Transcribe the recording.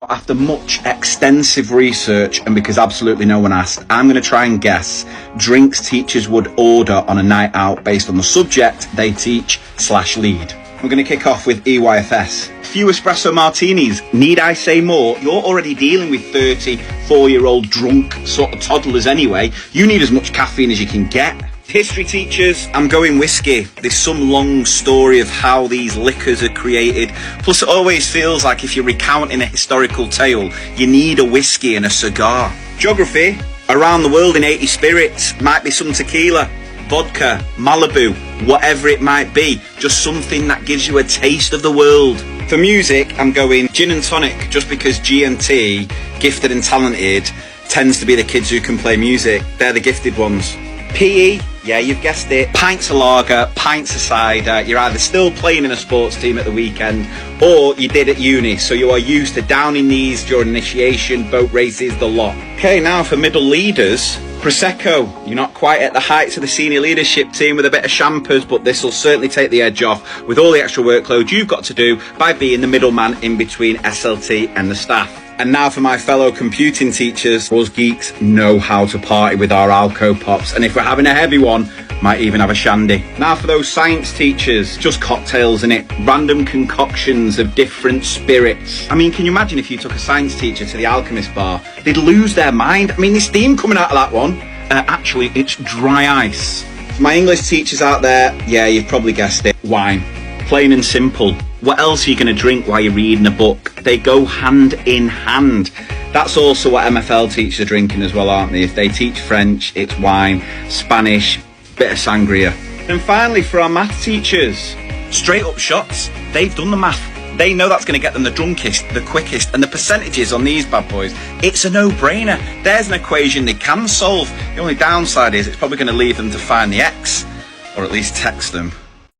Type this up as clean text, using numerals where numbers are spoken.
After much extensive research, and because absolutely no one asked, I'm going to try and guess drinks teachers would order on a night out based on the subject they teach/lead. We're going to kick off with EYFS. Few espresso martinis. Need I say more? You're already dealing with 34-year-old drunk sort of toddlers anyway. You need as much caffeine as you can get. History teachers, I'm going whiskey. There's some long story of how these liquors are created. Plus it always feels like if you're recounting a historical tale, you need a whiskey and a cigar. Geography, around the world in 80 spirits. Might be some tequila, vodka, Malibu, whatever it might be. Just something that gives you a taste of the world. For music, I'm going gin and tonic, just because G&T, gifted and talented, tends to be the kids who can play music. They're the gifted ones. PE, yeah, you've guessed it. Pints of lager, pints of cider. You're either still playing in a sports team at the weekend, or you did at uni, so you are used to downing these during initiation, boat races, the lot. Okay, now for middle leaders, Prosecco. You're not quite at the heights of the senior leadership team with a bit of champers, but this will certainly take the edge off with all the extra workload you've got to do by being the middleman in between SLT and the staff. And now for my fellow computing teachers, us geeks know how to party with our Alco Pops, and if we're having a heavy one, might even have a shandy. Now for those science teachers, just cocktails in it, random concoctions of different spirits. I mean, can you imagine if you took a science teacher to the Alchemist bar? They'd lose their mind. I mean, there's steam coming out of that one. Actually, it's dry ice. For my English teachers out there, yeah, you've probably guessed it, wine. Plain and simple. What else are you going to drink while you're reading a book? They go hand in hand. That's also what MFL teachers are drinking as well, aren't they? If they teach French, it's wine, Spanish, bit of sangria. And finally, for our math teachers, straight up shots. They've done the math. They know that's going to get them the drunkest, the quickest, and the percentages on these bad boys. It's a no-brainer. There's an equation they can solve. The only downside is it's probably going to leave them to find the X, or at least text them.